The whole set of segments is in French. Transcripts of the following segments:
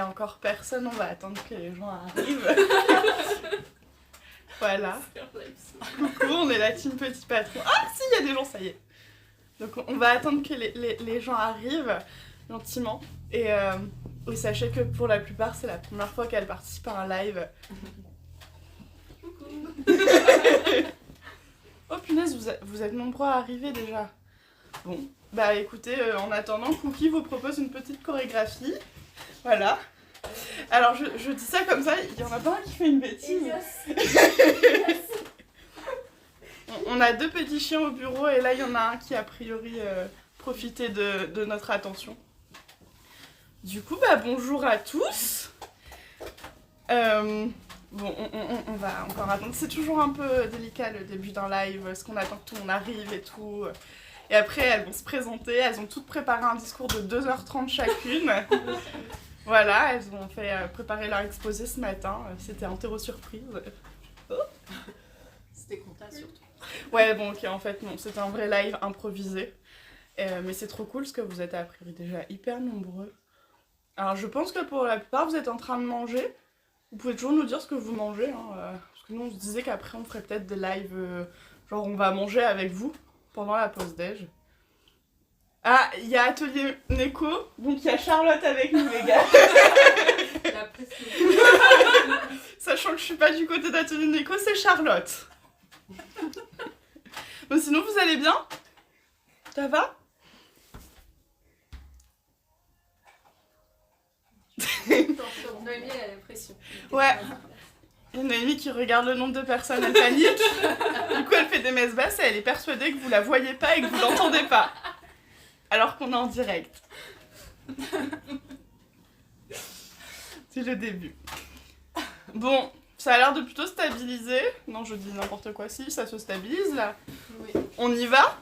a encore personne, on va attendre que les gens arrivent. Voilà. Coucou, on est la team Petit Patron. Ah si, il y a des gens, ça y est. Donc on va attendre que les gens arrivent gentiment. Et sachez que pour la plupart, c'est la première fois qu'elles participent à un live. Oh punaise, vous êtes nombreux à arriver déjà. Bon, bah écoutez, en attendant, Cookie vous propose une petite chorégraphie. Voilà. Alors je dis ça comme ça, il y en a pas un qui fait une bêtise. On a 2 petits chiens au bureau et là il y en a un qui a priori profitait de notre attention. Du coup, bah bonjour à tous. Bon, on va encore attendre. C'est toujours un peu délicat le début d'un live, parce qu'on attend que tout le monde arrive et tout. Et après, elles vont se présenter. Elles ont toutes préparé un discours de 2h30 chacune. Voilà, elles ont fait préparer leur exposé ce matin. C'était interro surprise. Oh. C'était compta surtout. Ouais, bon, ok, en fait, non, c'était un vrai live improvisé. Mais c'est trop cool parce que vous êtes a priori déjà hyper nombreux. Alors, je pense que pour la plupart, vous êtes en train de manger. Vous pouvez toujours nous dire ce que vous mangez, hein, parce que nous on se disait qu'après on ferait peut-être des lives, genre on va manger avec vous pendant la pause déj. Ah, il y a Atelier Neko, donc il y a Charlotte avec nous les gars. Sachant que je suis pas du côté d'Atelier Neko, c'est Charlotte. Bon, sinon vous allez bien? Ça va? Noémie, elle a l'impression. Ouais. Il y a Noémie qui regarde le nombre de personnes, elle panique. Du coup, elle fait des messes basses et elle est persuadée que vous la voyez pas et que vous l'entendez pas. Alors qu'on est en direct. C'est le début. Bon, ça a l'air de plutôt stabiliser. Non, je dis n'importe quoi. Si, ça se stabilise là. Oui. On y va?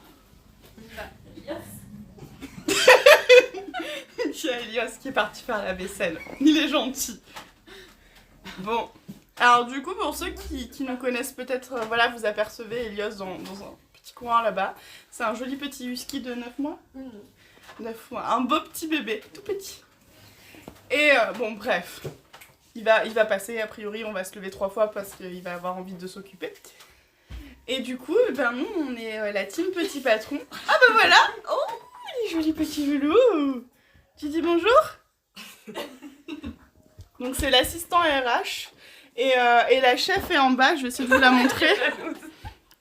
On y va. Yes. Il y a Elias qui est parti faire la vaisselle. Il est gentil. Bon. Alors du coup, pour ceux qui nous connaissent peut-être, voilà, vous apercevez Elias dans un petit coin là-bas. C'est un joli petit husky de 9 mois. 9 mois. Un beau petit bébé, tout petit. Et bon, bref. Il va passer, a priori, on va se lever 3 fois parce qu'il va avoir envie de s'occuper. Et du coup, ben nous, on est la team Petit Patron. Ah ben voilà! Oh, les jolis petits velours! Tu dis bonjour? Donc c'est l'assistant RH. Et la chef est en bas, je vais essayer de vous la montrer.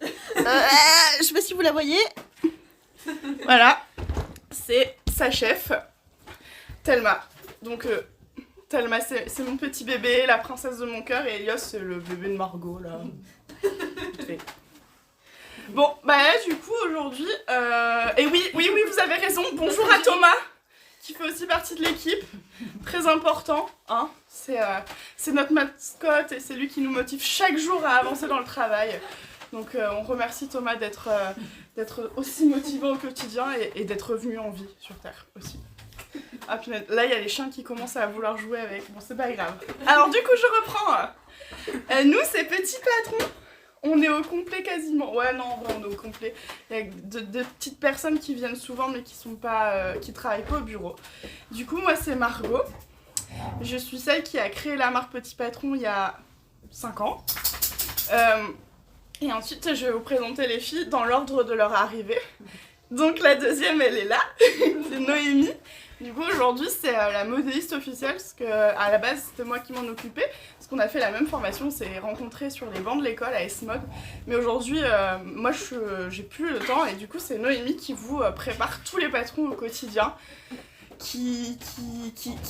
Je sais pas si vous la voyez. Voilà. C'est sa chef, Thelma. Donc Thelma, c'est mon petit bébé, la princesse de mon cœur, et Elios, c'est le bébé de Margot, là. Bon, bah là, du coup, aujourd'hui... Et oui, vous avez raison, bonjour à Thomas, qui fait aussi partie de l'équipe. Très important, hein. C'est notre mascotte, et c'est lui qui nous motive chaque jour à avancer dans le travail. Donc on remercie Thomas d'être aussi motivant au quotidien et d'être venu en vie sur Terre aussi. Ah punaise, là il y a les chiens qui commencent à vouloir jouer avec, bon c'est pas grave. Alors du coup je reprends. Nous c'est Petit Patron, on est au complet quasiment. Ouais non, en vrai, on est au complet. Il y a de petites personnes qui viennent souvent mais qui sont pas, qui travaillent pas au bureau. Du coup moi c'est Margot, je suis celle qui a créé la marque Petit Patron il y a 5 ans. Et ensuite, je vais vous présenter les filles dans l'ordre de leur arrivée. Donc la deuxième, elle est là, c'est Noémie. Du coup, aujourd'hui, c'est la modéliste officielle, parce qu'à la base, c'était moi qui m'en occupais. Parce qu'on a fait la même formation, on s'est rencontrés sur les bancs de l'école à S-Mode. Mais aujourd'hui, moi, j'ai plus le temps, et du coup, c'est Noémie qui vous prépare tous les patrons au quotidien. Qui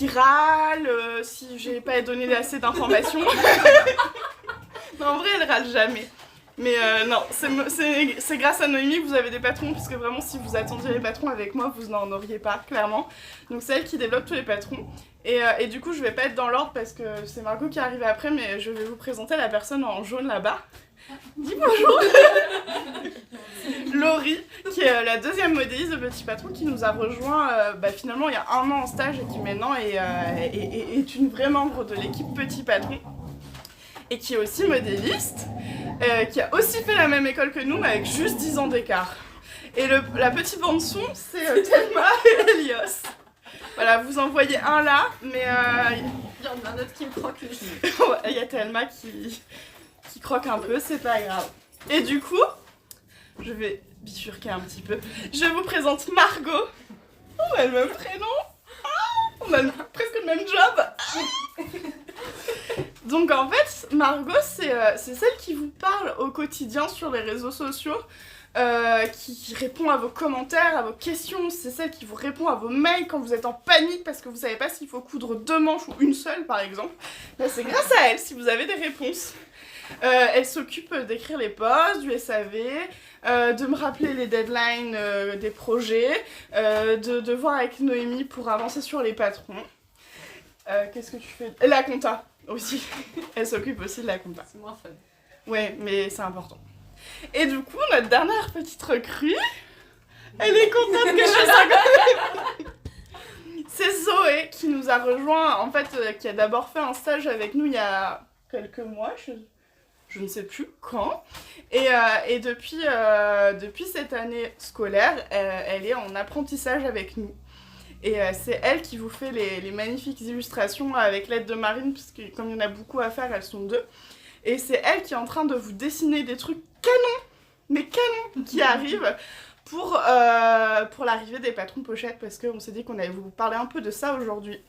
râle si j'ai pas donné assez d'informations. Non, en vrai, elle râle jamais. Mais non, c'est grâce à Noémie que vous avez des patrons, puisque vraiment si vous attendiez les patrons avec moi, vous n'en auriez pas, clairement. Donc c'est elle qui développe tous les patrons. Et du coup, je vais pas être dans l'ordre parce que c'est Margot qui est arrivée après, mais je vais vous présenter la personne en jaune là-bas. Dis bonjour. Laurie, qui est la deuxième modéliste de Petit Patron, qui nous a rejoint finalement il y a 1 an en stage et qui maintenant est une vraie membre de l'équipe Petit Patron. Et qui est aussi modéliste, qui a aussi fait la même école que nous, mais avec juste 10 ans d'écart. Et la petite bande-son, c'est Thelma et Elios. Voilà, vous en voyez un là, mais Il y en a un autre qui me croque les genoux. il y a Thelma qui croque un peu, c'est pas grave. Et du coup, je vais bifurquer un petit peu. Je vous présente Margot. On a le même prénom. On a presque le même job. Donc en fait, Margot, c'est celle qui vous parle au quotidien sur les réseaux sociaux, qui répond à vos commentaires, à vos questions. C'est celle qui vous répond à vos mails quand vous êtes en panique parce que vous savez pas s'il faut coudre 2 manches ou une seule par exemple. Là, c'est grâce à elle si vous avez des réponses. Elle s'occupe d'écrire les posts du SAV, de me rappeler les deadlines des projets, de voir avec Noémie pour avancer sur les patrons. Qu'est-ce que tu fais? La compta aussi. Elle s'occupe aussi de la compta. C'est moins fun. Ouais, mais c'est important. Et du coup, notre dernière petite recrue, elle est contente que je fasse un C'est Zoé qui nous a rejoint, en fait, qui a d'abord fait un stage avec nous il y a quelques mois, je ne sais plus quand. Et depuis cette année scolaire, elle est en apprentissage avec nous. Et c'est elle qui vous fait les magnifiques illustrations avec l'aide de Marine, puisque comme il y en a beaucoup à faire, elles sont 2. Et c'est elle qui est en train de vous dessiner des trucs canons, mais canons, qui arrivent pour l'arrivée des patrons pochettes, parce qu'on s'est dit qu'on allait vous parler un peu de ça aujourd'hui.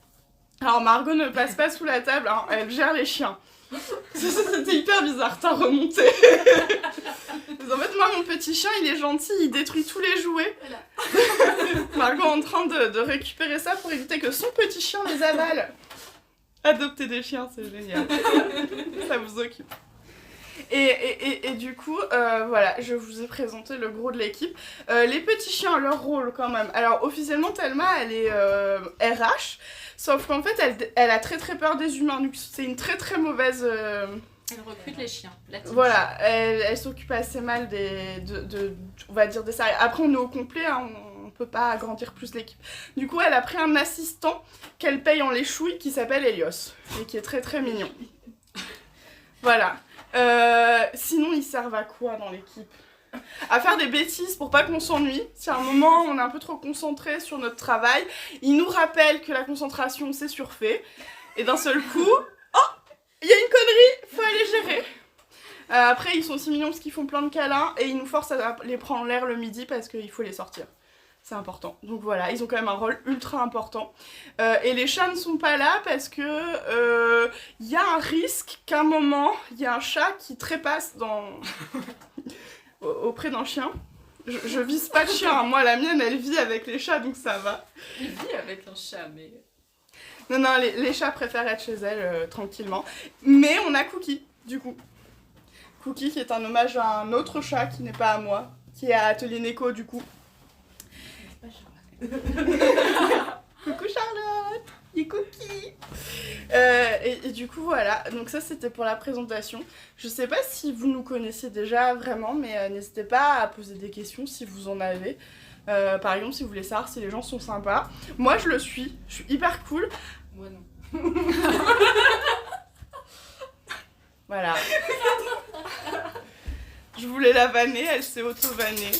Alors Margot ne passe pas sous la table, hein, elle gère les chiens. C'était hyper bizarre, t'as remonté. En fait, moi, mon petit chien, il est gentil, il détruit tous les jouets. Margot est en train de récupérer ça pour éviter que son petit chien les avale. Adopter des chiens, c'est génial. Ça vous occupe. Et du coup, voilà, je vous ai présenté le gros de l'équipe. Les petits chiens, leur rôle quand même. Alors, officiellement, Thelma, elle est RH. Sauf qu'en fait, elle a très très peur des humains, donc c'est une très très mauvaise... Elle recrute les chiens. Voilà, elle s'occupe assez mal on va dire des salariés. Après, on est au complet, hein, on peut pas agrandir plus l'équipe. Du coup, elle a pris un assistant qu'elle paye en léchouille qui s'appelle Elios, et qui est très très mignon. Voilà. Sinon, ils servent à quoi dans l'équipe? À faire des bêtises pour pas qu'on s'ennuie. Si à un moment on est un peu trop concentré sur notre travail, ils nous rappellent que la concentration c'est surfait. Et d'un seul coup, oh, il y a une connerie, faut aller gérer. Après, ils sont aussi mignons parce qu'ils font plein de câlins et ils nous forcent à les prendre en l'air le midi parce qu'il faut les sortir. C'est important. Donc voilà, ils ont quand même un rôle ultra important. Et les chats ne sont pas là parce que y a un risque qu'à un moment, il y a un chat qui trépasse auprès d'un chien. Je vise pas de chien, hein. Moi la mienne elle vit avec les chats donc ça va. Il vit avec un chat mais... Non, les chats préfèrent être chez elle tranquillement. Mais on a Cookie du coup. Cookie qui est un hommage à un autre chat qui n'est pas à moi, qui est à Atelier Neko du coup. Coucou Charlotte, et Cookie. Et du coup voilà, donc ça c'était pour la présentation. Je sais pas si vous nous connaissez déjà vraiment, mais n'hésitez pas à poser des questions si vous en avez. Par exemple si vous voulez savoir si les gens sont sympas. Moi je suis hyper cool. Moi non. Voilà. Je voulais la vanner, elle s'est auto-vannée.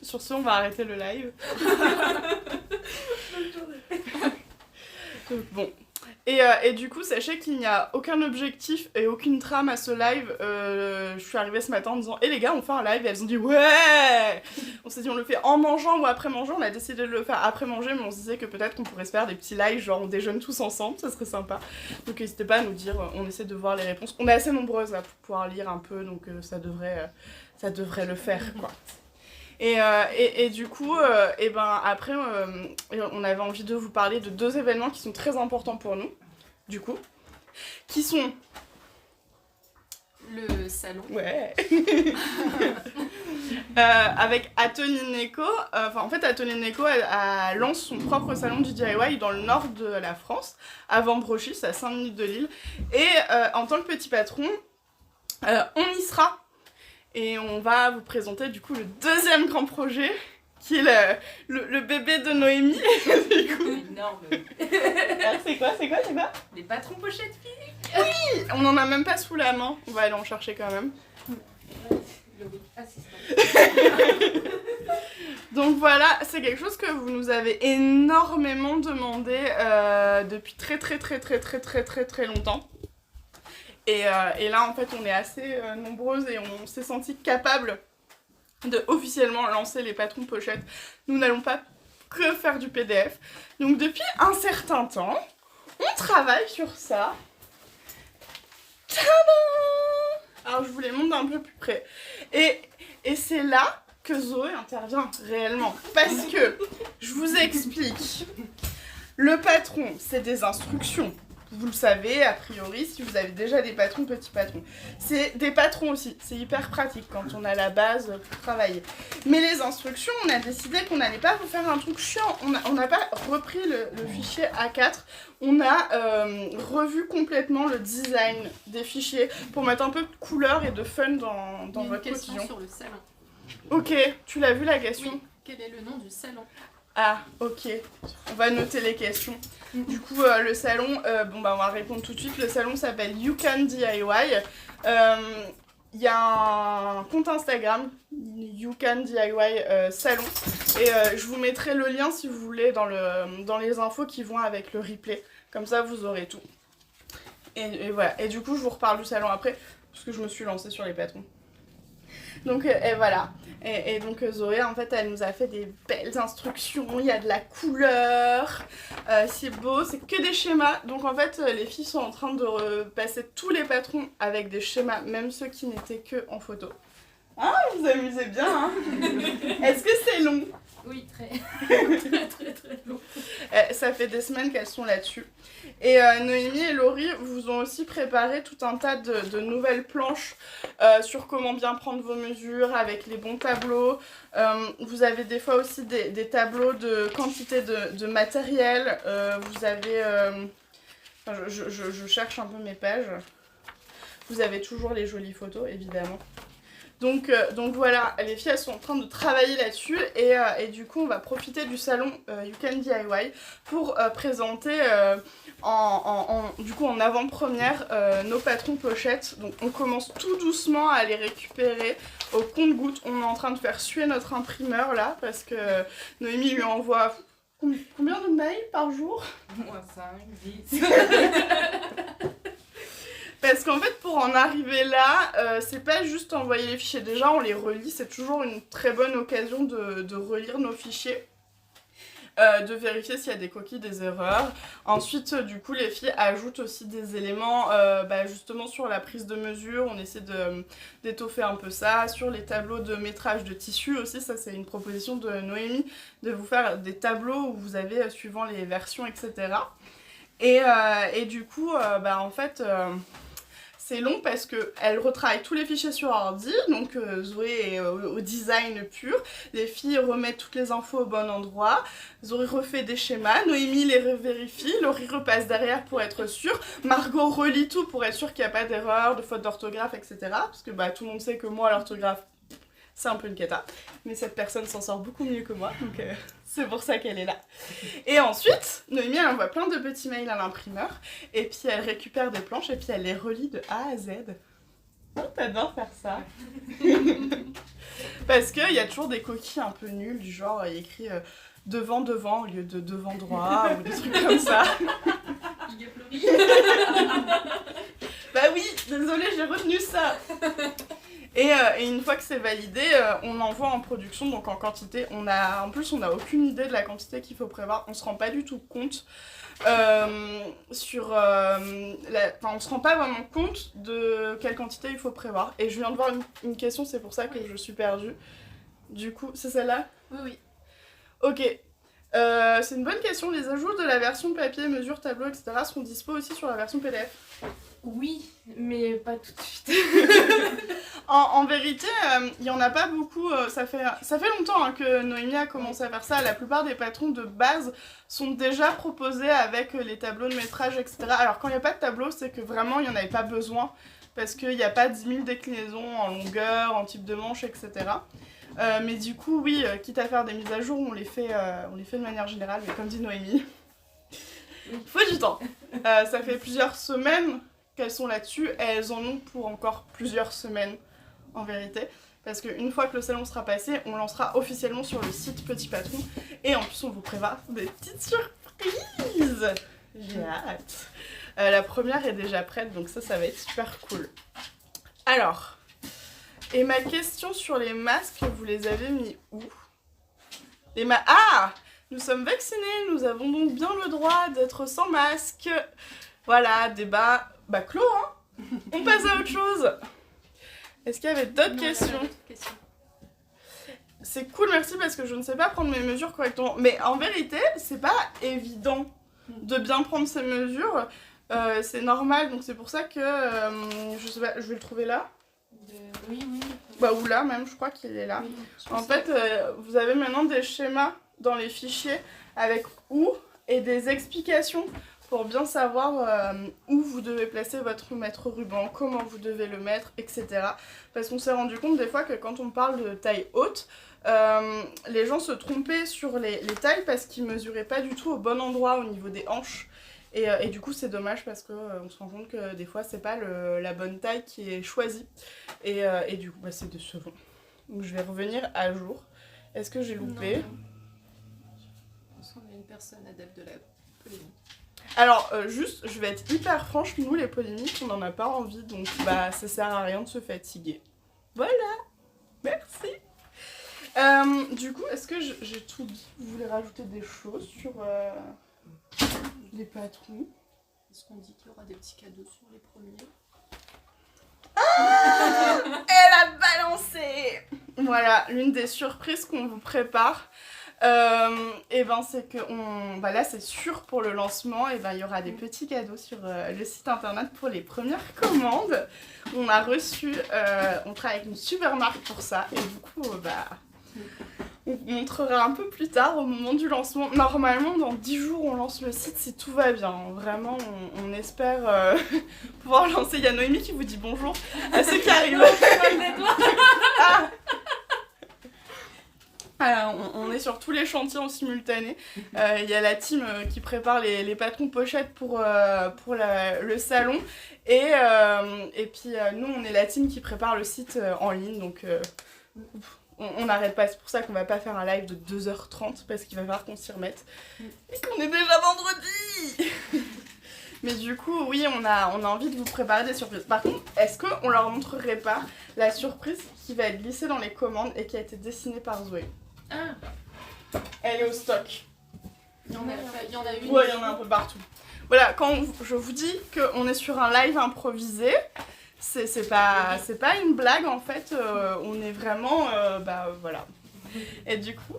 Sur ce, on va arrêter le live. Bon. Et du coup, sachez qu'il n'y a aucun objectif et aucune trame à ce live. Je suis arrivée ce matin en disant « Eh les gars, on fait un live ?» Et elles ont dit « Ouais !» On s'est dit on le fait en mangeant ou après manger. On a décidé de le faire après manger, mais on se disait que peut-être qu'on pourrait se faire des petits lives, genre on déjeune tous ensemble, ça serait sympa. Donc n'hésitez pas à nous dire, on essaie de voir les réponses. On est assez nombreuses là pour pouvoir lire un peu, donc ça devrait le faire, quoi. Et du coup, et ben après, on avait envie de vous parler de 2 événements qui sont très importants pour nous, du coup, qui sont... Le salon. Ouais. Avec Atelier Neko. En fait, Atelier Neko elle lance son propre salon du DIY dans le nord de la France, à Vambrochy, c'est à 5 minutes de Lille. Et en tant que petit patron, on y sera. Et on va vous présenter du coup le 2e grand projet, qui est le bébé de Noémie. Du coup. Énorme. Alors, c'est quoi Les patrons pochettes filles. Oui, on en a même pas sous la main. On va aller en chercher quand même. Le oui, assistant. Donc voilà, c'est quelque chose que vous nous avez énormément demandé depuis très longtemps. Et là, en fait, on est assez nombreuses et on s'est senti capable de officiellement lancer les patrons pochettes. Nous n'allons pas que faire du PDF. Donc depuis un certain temps, on travaille sur ça. Tadam! Alors je vous les montre d'un peu plus près. Et c'est là que Zoé intervient réellement. Parce que, je vous explique. Le patron, c'est des instructions. Vous le savez, a priori, si vous avez déjà des patrons, petits patrons. C'est des patrons aussi, c'est hyper pratique quand on a la base pour travailler. Mais les instructions, on a décidé qu'on n'allait pas vous faire un truc chiant. On n'a pas repris le fichier A4, on a revu complètement le design des fichiers pour mettre un peu de couleur et de fun dans votre question quotidien. sur le salon. Ok, tu l'as vu la question? Oui. Quel est le nom du salon? Ah, ok. On va noter les questions. Du coup, le salon, on va répondre tout de suite. Le salon s'appelle You Can DIY. Il y a un compte Instagram, You Can DIY salon. Et je vous mettrai le lien si vous voulez dans les infos qui vont avec le replay. Comme ça, vous aurez tout. Et voilà. Et du coup, je vous reparle du salon après, parce que je me suis lancée sur les patrons. Donc, et voilà. Et donc Zoé, en fait, elle nous a fait des belles instructions, il y a de la couleur, c'est beau, c'est que des schémas. Donc en fait, les filles sont en train de repasser tous les patrons avec des schémas, même ceux qui n'étaient que en photo. Ah, vous vous amusez bien, hein? Est-ce que c'est long? Oui, très long. Ça fait des semaines qu'elles sont là-dessus. Et Noémie et Laurie vous ont aussi préparé tout un tas de nouvelles planches sur comment bien prendre vos mesures avec les bons tableaux. Vous avez des fois aussi des tableaux de quantité de matériel. Vous avez... je cherche un peu mes pages. Vous avez toujours les jolies photos, évidemment. Donc voilà, les filles elles sont en train de travailler là-dessus et du coup on va profiter du salon You Can DIY pour présenter en avant-première nos patrons pochettes. Donc on commence tout doucement à les récupérer au compte-gouttes. On est en train de faire suer notre imprimeur là parce que Noémie lui envoie combien de mails par jour? Moi 5, 10. Parce qu'en fait, pour en arriver là, c'est pas juste envoyer les fichiers. Déjà, on les relit, c'est toujours une très bonne occasion de relire nos fichiers, de vérifier s'il y a des coquilles, des erreurs. Ensuite, du coup, les filles ajoutent aussi des éléments, justement sur la prise de mesure, on essaie d'étoffer un peu ça. Sur les tableaux de métrage de tissu aussi, ça c'est une proposition de Noémie, de vous faire des tableaux où vous avez, suivant les versions, etc. Et du coup, en fait... c'est long parce qu'elle retravaille tous les fichiers sur ordi, donc Zoé est au design pur, les filles remettent toutes les infos au bon endroit, Zoé refait des schémas, Noémie les vérifie, Laurie repasse derrière pour être sûre, Margot relit tout pour être sûre qu'il n'y a pas d'erreur, de faute d'orthographe, etc. Parce que tout le monde sait que moi, l'orthographe, c'est un peu une cata, mais cette personne s'en sort beaucoup mieux que moi, donc c'est pour ça qu'elle est là. Et ensuite, Noémie, elle envoie plein de petits mails à l'imprimeur, et puis elle récupère des planches, et puis elle les relit de A à Z. Oh, t'adores faire ça. Parce qu'il y a toujours des coquilles un peu nulles, du genre, il y a écrit devant au lieu de devant droit, ou des trucs comme ça. Bah oui, désolée, j'ai retenu ça. Et une fois que c'est validé, on envoie en production, donc en quantité. En plus, on n'a aucune idée de la quantité qu'il faut prévoir. On se rend pas du tout compte on se rend pas vraiment compte de quelle quantité il faut prévoir. Et je viens de voir une question, c'est pour ça que je suis perdue. Du coup, c'est celle-là? Oui. Ok. C'est une bonne question. Les ajouts de la version papier, mesure, tableau, etc. seront dispo aussi sur la version PDF? Oui, mais pas tout de suite. En vérité, il n'y en a pas beaucoup. Ça fait longtemps que Noémie a commencé à faire ça. La plupart des patrons de base sont déjà proposés avec les tableaux de métrage, etc. Alors quand il n'y a pas de tableau, c'est que vraiment il n'y en avait pas besoin. Parce qu'il n'y a pas 10 000 déclinaisons en longueur, en type de manche, etc. Mais du coup, oui, quitte à faire des mises à jour, on les fait de manière générale. Mais comme dit Noémie, il faut du temps. Ça fait plusieurs semaines qu'elles sont là-dessus, et elles en ont pour encore plusieurs semaines, en vérité. parce qu'une fois que le salon sera passé, on lancera officiellement sur le site Petit Patron, et en plus on vous prépare des petites surprises. J'ai hâte. La première est déjà prête, donc ça va être super cool. Alors, et ma question sur les masques, vous les avez mis où? Ah! Nous sommes vaccinés, nous avons donc bien le droit d'être sans masque. Voilà, débat clos, hein. On passe à autre chose. Est-ce qu'il y avait d'autres questions? C'est cool, merci, parce que je ne sais pas prendre mes mesures correctement. Mais en vérité, c'est pas évident de bien prendre ces mesures. C'est normal, donc c'est pour ça que... je sais pas, je vais le trouver là. Oui. Ou là même, je crois qu'il est là. Oui, En fait, vous avez maintenant des schémas dans les fichiers avec où et des explications pour bien savoir où vous devez placer votre mètre ruban, comment vous devez le mettre, etc. Parce qu'on s'est rendu compte des fois que quand on parle de taille haute, les gens se trompaient sur les tailles parce qu'ils mesuraient pas du tout au bon endroit au niveau des hanches. Et du coup c'est dommage parce qu'on se rend compte que des fois c'est pas la bonne taille qui est choisie. Et du coup c'est décevant. Donc je vais revenir à jour. Est-ce que j'ai loupé? On est une personne adepte de la polémique. Alors juste, je vais être hyper franche, nous les polémiques on n'en a pas envie, donc ça sert à rien de se fatiguer. Voilà, merci. Du coup, est-ce que j'ai tout dit? Vous voulez rajouter des choses sur les patrons? Est-ce qu'on dit qu'il y aura des petits cadeaux sur les premiers? Elle a balancé! Voilà, l'une des surprises qu'on vous prépare. C'est que là c'est sûr pour le lancement, il y aura des petits cadeaux sur le site internet pour les premières commandes. On a reçu, on travaille avec une super marque pour ça, et du coup on montrera un peu plus tard au moment du lancement. Normalement dans 10 jours on lance le site si tout va bien. Vraiment on espère pouvoir lancer. Il y a Noémie qui vous dit bonjour à ceux qui arrivent. Alors, on est sur tous les chantiers en simultané. Il y a la team qui prépare les patrons pochettes pour le salon. Et puis nous, on est la team qui prépare le site en ligne. Donc on n'arrête pas. C'est pour ça qu'on va pas faire un live de 2h30 parce qu'il va falloir qu'on s'y remette. Et qu'on est déjà vendredi. Mais du coup, oui, on a envie de vous préparer des surprises. Par contre, est-ce qu'on leur montrerait pas la surprise qui va être glissée dans les commandes et qui a été dessinée par Zoé? Ah, Elle est au stock. il y en a une. Ouais, il y en a un peu partout. Voilà, quand je vous dis qu'on est sur un live improvisé, c'est pas une blague en fait, on est vraiment, voilà. Et du coup,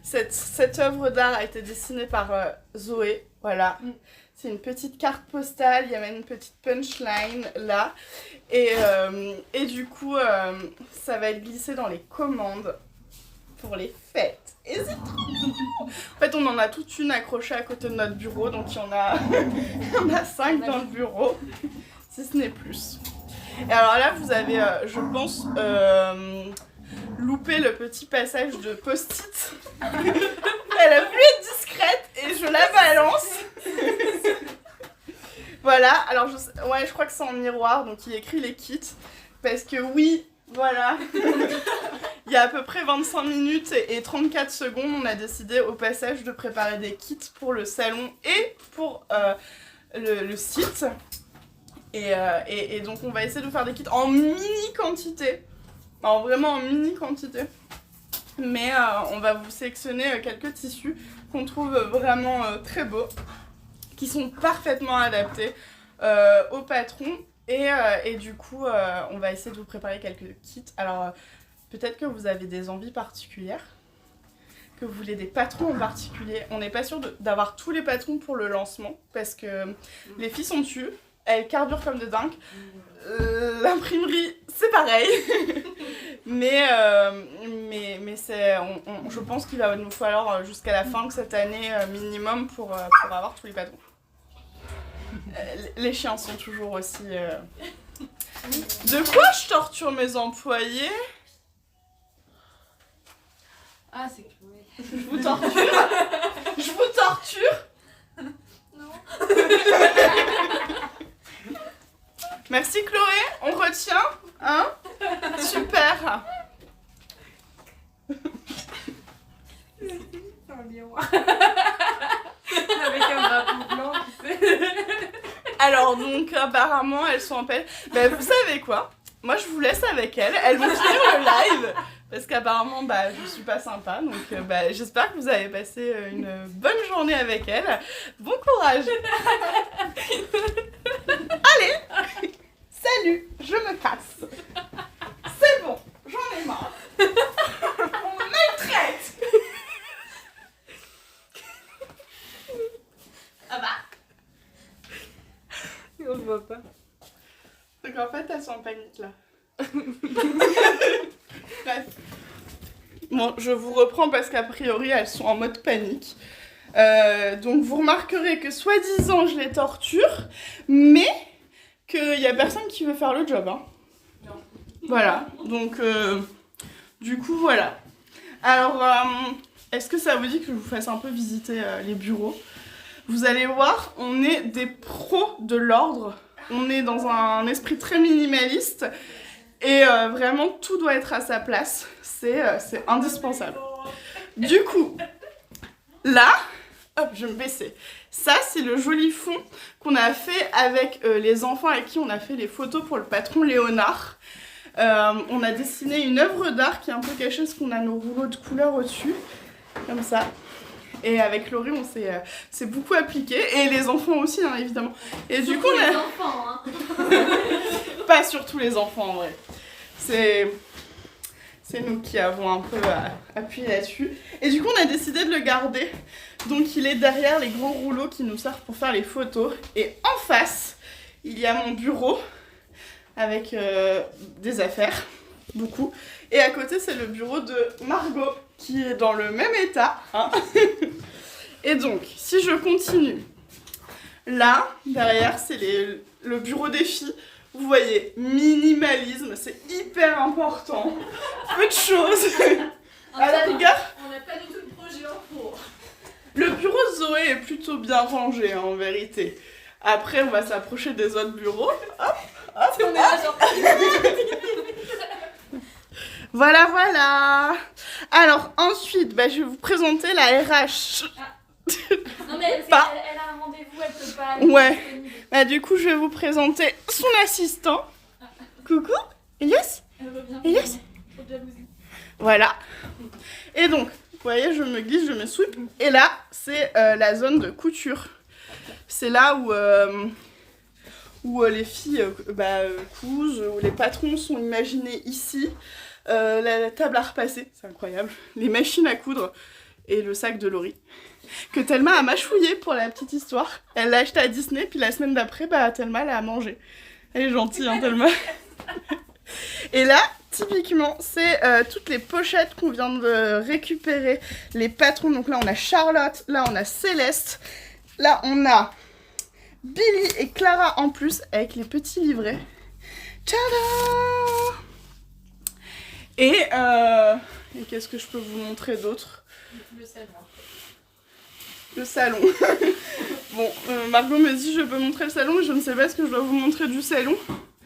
cette œuvre d'art a été dessinée par Zoé, voilà. C'est une petite carte postale, il y a même une petite punchline là. Et du coup, ça va être glissé dans les commandes pour les fêtes. Et c'est trop beau. En fait, on en a toute une accrochée à côté de notre bureau, donc il y en a 5 dans le bureau, si ce n'est plus. Et alors là, vous avez, je pense, loupé le petit passage de post-it. Elle a voulu être discrète et je la balance. Voilà, alors je crois que c'est en miroir, donc il écrit les kits. Parce que oui, voilà, il y a à peu près 25 minutes et 34 secondes, on a décidé au passage de préparer des kits pour le salon et pour le site. Et donc on va essayer de faire des kits en mini quantité. Alors vraiment en mini quantité. Mais on va vous sélectionner quelques tissus qu'on trouve vraiment très beaux, qui sont parfaitement adaptés au patron. Et du coup, on va essayer de vous préparer quelques kits. Alors, peut-être que vous avez des envies particulières, que vous voulez des patrons en particulier. On n'est pas sûr d'avoir tous les patrons pour le lancement, parce que les filles sont dessus, elles carburent comme de dingue. L'imprimerie, c'est pareil. mais je pense qu'il va nous falloir jusqu'à la fin de cette année minimum pour avoir tous les patrons. Les chiens sont toujours aussi... De quoi je torture mes employés? Ah, c'est Chloé. Je vous torture? Je vous torture? Non. Merci Chloé, on retient, hein? Super. C'est un miroir. Avec un drapeau blanc qui fait... Alors donc apparemment elles sont en paix. Ben vous savez quoi? Moi je vous laisse avec elles. Elles vont finir le live. Parce qu'apparemment bah je suis pas sympa. Donc bah, j'espère que vous avez passé une bonne journée avec elles. Bon courage. Allez. Salut, je me casse. C'est bon, j'en ai marre. On me maltraite. Ah bah. On le voit pas. Donc en fait, elles sont en panique là. Bref. Bon, je vous reprends parce qu'a priori, elles sont en mode panique. Donc vous remarquerez que soi-disant, je les torture, mais qu'il y a personne qui veut faire le job. Hein. Non. Voilà, donc du coup, voilà. Alors, est-ce que ça vous dit que je vous fasse un peu visiter les bureaux? Vous allez voir, on est des pros de l'ordre. On est dans un esprit très minimaliste. Et vraiment, tout doit être à sa place. C'est indispensable. Du coup, là, hop, je vais me baisser. Ça, c'est le joli fond qu'on a fait avec les enfants avec qui on a fait les photos pour le patron Léonard. On a dessiné une œuvre d'art qui est un peu cachée parce qu'on a nos rouleaux de couleurs au-dessus. Comme ça. Et avec Laurie, on s'est beaucoup appliqué. Et les enfants aussi, hein, évidemment. Et du coup, les enfants, hein. Pas surtout les enfants, en vrai. C'est nous qui avons un peu appuyé là-dessus. Et du coup, on a décidé de le garder. Donc, il est derrière les grands rouleaux qui nous servent pour faire les photos. Et en face, il y a mon bureau avec des affaires, beaucoup. Et à côté, c'est le bureau de Margot, qui est dans le même état. Hein. Et donc, si je continue, là, derrière, c'est le bureau des filles. Vous voyez, minimalisme, c'est hyper important. Peu de choses. Alors, regarde. On n'a pas du tout de projet en cours. Le bureau de Zoé est plutôt bien rangé, hein, en vérité. Après, on va s'approcher des autres bureaux. Hop, hop, On est là, genre... Voilà, voilà. Alors, ensuite, bah, je vais vous présenter la RH. Non mais Pas. elle a un rendez-vous, elle peut pas... Ouais. Bah, du coup, je vais vous présenter son assistant. Coucou, Elias. Elle revient. Elias. Trop de jalousie. Voilà. Et donc, vous voyez, je me glisse, je me sweep. Et là, c'est la zone de couture. C'est là où les filles cousent, où les patrons sont imaginés ici. La table à repasser, c'est incroyable. Les machines à coudre et le sac de Laurie. Que Thelma a mâchouillé pour la petite histoire. Elle l'a acheté à Disney, puis la semaine d'après, bah, Thelma l'a mangé. Elle est gentille, hein, Thelma. Et là, typiquement, c'est toutes les pochettes qu'on vient de récupérer. Les patrons, donc là on a Charlotte, là on a Céleste, là on a Billy et Clara en plus, avec les petits livrets. Tada! Et qu'est-ce que je peux vous montrer d'autre? Le salon. Le salon. Bon, Margot me dit je peux montrer le salon, mais je ne sais pas ce que je dois vous montrer du salon.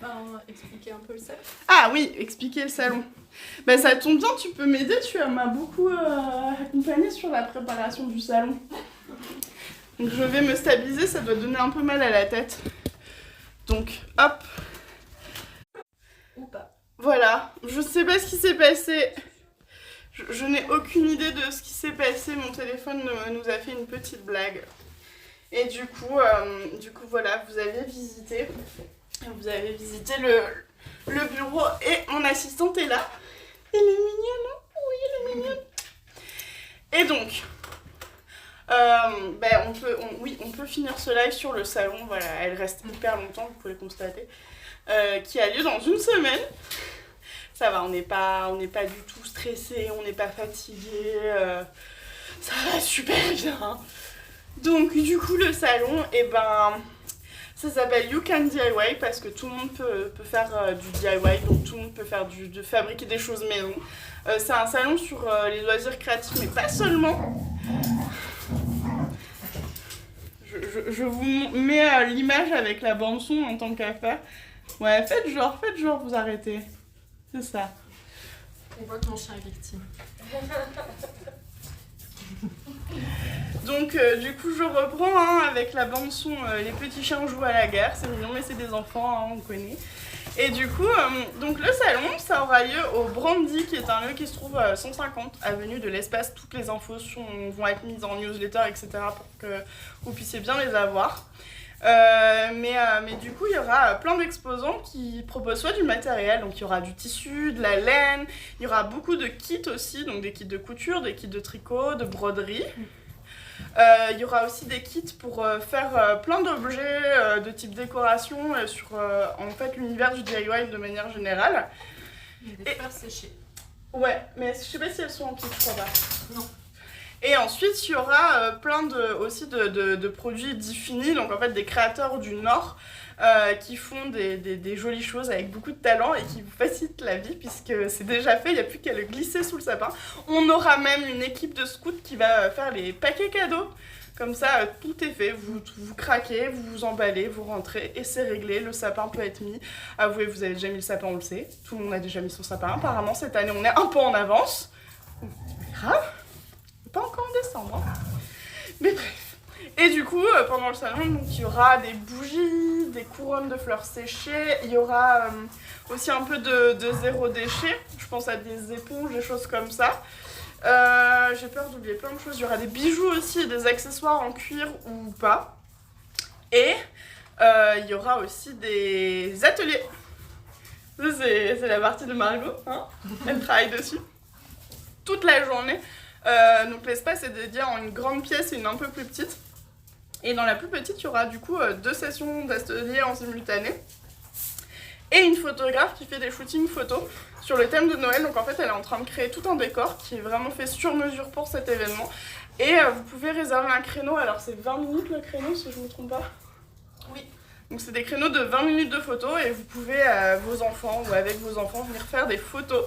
On va expliquer un peu le salon. Ah oui, expliquer le salon. Bah ça tombe bien, tu peux m'aider, tu m'as beaucoup accompagnée sur la préparation du salon. Donc je vais me stabiliser, ça doit donner un peu mal à la tête. Donc hop. Ou pas. Voilà, je sais pas ce qui s'est passé. Je n'ai aucune idée de ce qui s'est passé, mon téléphone nous a fait une petite blague. Et du coup voilà, vous avez visité le bureau et mon assistante est là. Elle est mignonne, hein? Oui, elle est mignonne. Et donc, on peut finir ce live sur le salon, voilà, elle reste hyper longtemps, vous pouvez le constater, qui a lieu dans une semaine. Ça va, on n'est pas du tout stressé, on n'est pas fatigué, ça va super bien. Donc du coup le salon, ça s'appelle You Can DIY parce que tout le monde peut faire du DIY, donc tout le monde peut faire de fabriquer des choses maison. C'est un salon sur les loisirs créatifs, mais pas seulement. Je vous mets l'image avec la bande son en tant qu'affaire. Ouais, faites genre, vous arrêtez. C'est ça. On voit que mon chien est victime. Donc du coup je reprends hein, avec la bande son Les petits chiens jouent à la guerre, c'est mignon mais c'est des enfants, hein, on connaît. Et du coup, donc le salon, ça aura lieu au Brandy, qui est un lieu qui se trouve 150 avenue de l'Espace. Toutes les infos vont être mises en newsletter, etc. pour que vous puissiez bien les avoir. Mais du coup, il y aura plein d'exposants qui proposent soit du matériel, donc il y aura du tissu, de la laine, il y aura beaucoup de kits aussi, donc des kits de couture, des kits de tricot, de broderie. Il y aura aussi des kits pour faire plein d'objets de type décoration sur en fait l'univers du DIY de manière générale. Il y a des fleurs séchées. Ouais, mais je sais pas si elles sont en kit, je crois pas. Non. Et ensuite, il y aura plein aussi de produits dits finis, donc en fait des créateurs du Nord qui font des jolies choses avec beaucoup de talent et qui vous facilitent la vie puisque c'est déjà fait, il n'y a plus qu'à le glisser sous le sapin. On aura même une équipe de scouts qui va faire les paquets cadeaux. Comme ça, tout est fait, vous craquez, vous vous emballez, vous rentrez et c'est réglé, le sapin peut être mis. Avouez, vous avez déjà mis le sapin, on le sait, tout le monde a déjà mis son sapin. Apparemment, cette année, on est un peu en avance. Grave. Pas encore en décembre, hein. Mais bref. Et du coup, pendant le salon, donc, il y aura des bougies, des couronnes de fleurs séchées, il y aura aussi un peu de zéro déchet, je pense à des éponges, des choses comme ça. J'ai peur d'oublier plein de choses, il y aura des bijoux aussi, des accessoires en cuir ou pas. Et il y aura aussi des ateliers. Ça, c'est la partie de Margot, hein. Elle travaille dessus toute la journée. Donc l'espace est dédié en une grande pièce et une un peu plus petite. Et dans la plus petite, il y aura du coup 2 sessions d'atelier en simultané. Et une photographe qui fait des shootings photos sur le thème de Noël. Donc en fait, elle est en train de créer tout un décor qui est vraiment fait sur mesure pour cet événement. Et vous pouvez réserver un créneau. Alors c'est 20 minutes le créneau, si je ne me trompe pas. Oui. Donc c'est des créneaux de 20 minutes de photos et vous pouvez, vos enfants ou avec vos enfants, venir faire des photos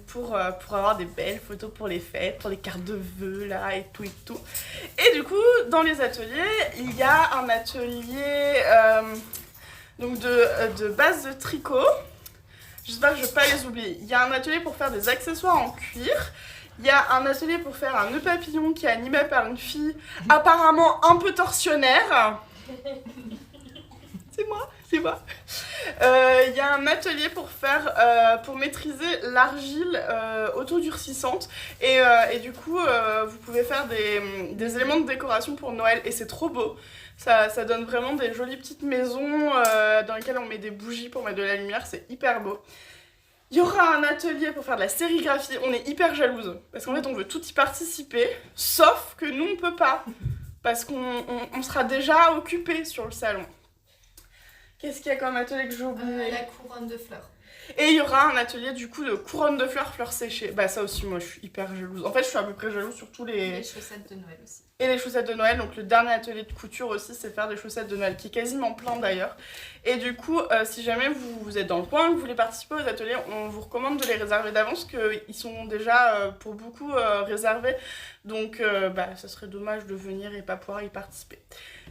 pour avoir des belles photos pour les fêtes, pour les cartes de vœux là et tout et tout. Et du coup, dans les ateliers, il y a un atelier donc de base de tricot. J'espère que je ne vais pas les oublier. Il y a un atelier pour faire des accessoires en cuir. Il y a un atelier pour faire un nœud papillon qui est animé par une fille apparemment un peu torsionnaire. C'est moi. Il y a un atelier pour maîtriser l'argile autodurcissante et du coup vous pouvez faire des éléments de décoration pour Noël et c'est trop beau. Ça donne vraiment des jolies petites maisons dans lesquelles on met des bougies pour mettre de la lumière, c'est hyper beau. Il y aura un atelier pour faire de la sérigraphie, on est hyper jalouse parce qu'en fait on veut tout y participer, sauf que nous on peut pas parce qu'on sera déjà occupé sur le salon. Qu'est-ce qu'il y a comme atelier que j'ai oublié? La couronne de fleurs. Et il y aura un atelier du coup de couronne de fleurs, fleurs séchées. Bah ça aussi, moi je suis hyper jalouse. En fait, je suis à peu près jalouse sur tous Et les chaussettes de Noël aussi. Et les chaussettes de Noël. Donc le dernier atelier de couture aussi, c'est faire des chaussettes de Noël, qui est quasiment plein d'ailleurs. Et du coup, si jamais vous êtes dans le coin, que vous voulez participer aux ateliers, on vous recommande de les réserver d'avance, qu'ils sont déjà pour beaucoup réservés. Donc ça serait dommage de venir et pas pouvoir y participer.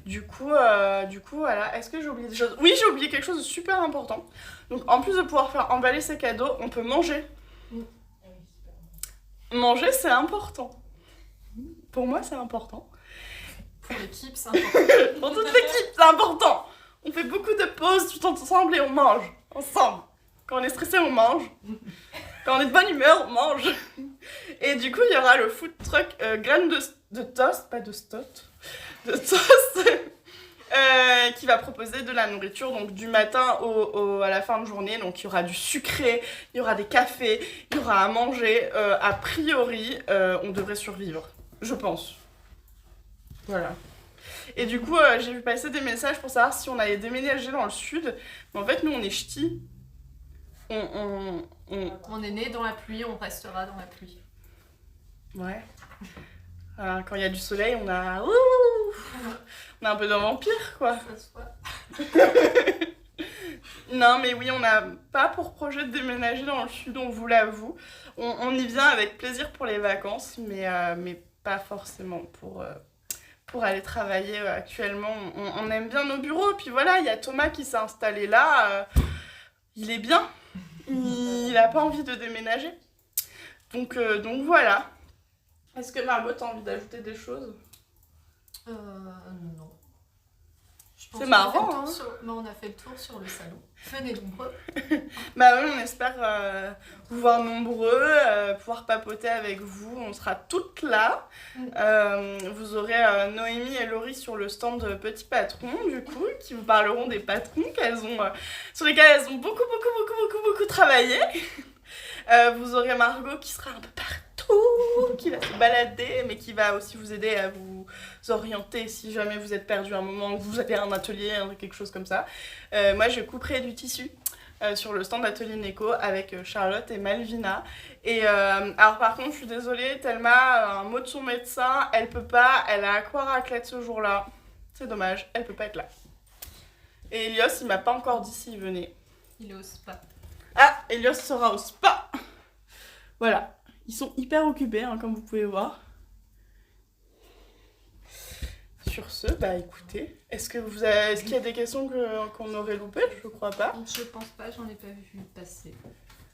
Du coup, voilà. Est-ce que j'ai oublié des choses? Oui, j'ai oublié quelque chose de super important. Donc, en plus de pouvoir faire emballer ses cadeaux, on peut manger. Manger, c'est important. Pour moi, c'est important. Pour l'équipe, c'est important. Pour toute l'équipe, c'est important. On fait beaucoup de pauses tout ensemble et on mange. Ensemble. Quand on est stressé, on mange. Quand on est de bonne humeur, on mange. Et du coup, il y aura le food truck graines de toast, pas de stot. De toast qui va proposer de la nourriture donc du matin à la fin de journée. Donc il y aura du sucré, il y aura des cafés, il y aura à manger. A priori, on devrait survivre, je pense. Voilà. Et du coup, j'ai vu passer des messages pour savoir si on allait déménager dans le sud. Mais en fait, nous, on est ch'tis. On est né dans la pluie, on restera dans la pluie. Ouais. Quand il y a du soleil, on a un peu d'un vampire, quoi. Ça se voit. Non, mais oui, on n'a pas pour projet de déménager dans le sud, on vous l'avoue. On y vient avec plaisir pour les vacances, mais pas forcément pour aller travailler actuellement. On aime bien nos bureaux. Puis voilà, il y a Thomas qui s'est installé là. Il est bien. Il n'a pas envie de déménager. Donc voilà. Est-ce que Margot, t'as envie d'ajouter des choses? Non. Je pense C'est qu'on marrant, a fait le tour hein. mais on a fait le tour sur le salon. Venez nombreux. Bah oui, on espère vous voir nombreux, pouvoir papoter avec vous. On sera toutes là. Vous aurez Noémie et Laurie sur le stand de Petit Patron, du coup, qui vous parleront des patrons sur lesquels elles ont beaucoup travaillé. Vous aurez Margot qui sera un peu partout, qui va se balader, mais qui va aussi vous aider à vous orienter si jamais vous êtes perdu un moment, que vous avez un atelier, quelque chose comme ça. Moi, je couperai du tissu sur le stand d'Atelier Neko avec Charlotte et Malvina. Et alors par contre, je suis désolée, Thelma a un mot de son médecin, elle peut pas, elle a aquaraclette ce jour-là. C'est dommage, elle peut pas être là. Et Elios, il m'a pas encore dit s'il venait. Il est au spa. Ah, Elios sera au spa. Voilà, ils sont hyper occupés, hein, comme vous pouvez voir. Sur ce, bah écoutez, est-ce qu'il y a des questions qu'on aurait loupées? Je crois pas. Je pense pas, j'en ai pas vu passer.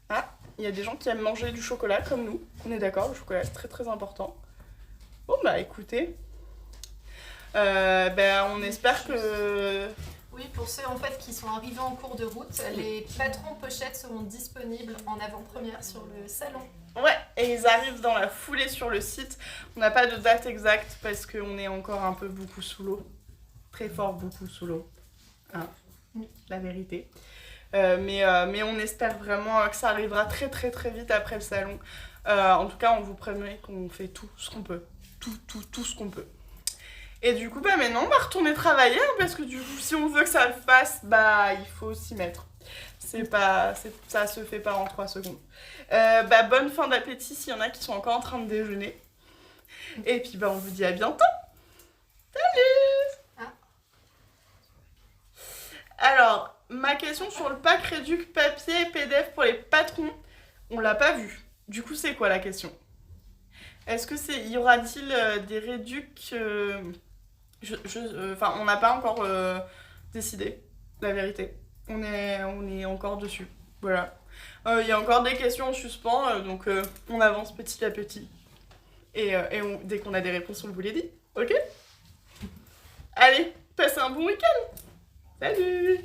Ah, il y a des gens qui aiment manger du chocolat comme nous. On est d'accord, le chocolat c'est très important. Bon bah écoutez, on espère que... Oui, pour ceux en fait qui sont arrivés en cours de route, les patrons pochettes seront disponibles en avant-première sur le salon. Ouais, et ils arrivent dans la foulée sur le site. On n'a pas de date exacte parce qu'on est encore un peu beaucoup sous l'eau. Très fort beaucoup sous l'eau. Hein, la vérité. Mais on espère vraiment que ça arrivera très vite après le salon. En tout cas, on vous promet qu'on fait tout ce qu'on peut. Tout ce qu'on peut. Et du coup, maintenant, on va retourner travailler, hein, parce que du coup, si on veut que ça le fasse, il faut s'y mettre. Ça se fait pas en 3 secondes. Bonne fin d'appétit s'il y en a qui sont encore en train de déjeuner. Et puis, on vous dit à bientôt. Salut! Alors, ma question sur le pack réduc papier et PDF pour les patrons, on l'a pas vu. Du coup, c'est quoi la question? Est-ce que y aura-t-il des réducs on n'a pas encore décidé, la vérité. On est encore dessus. Voilà. Il y a encore des questions en suspens, donc on avance petit à petit. Et dès qu'on a des réponses, on vous les dit. Ok? Allez, passez un bon week-end. Salut!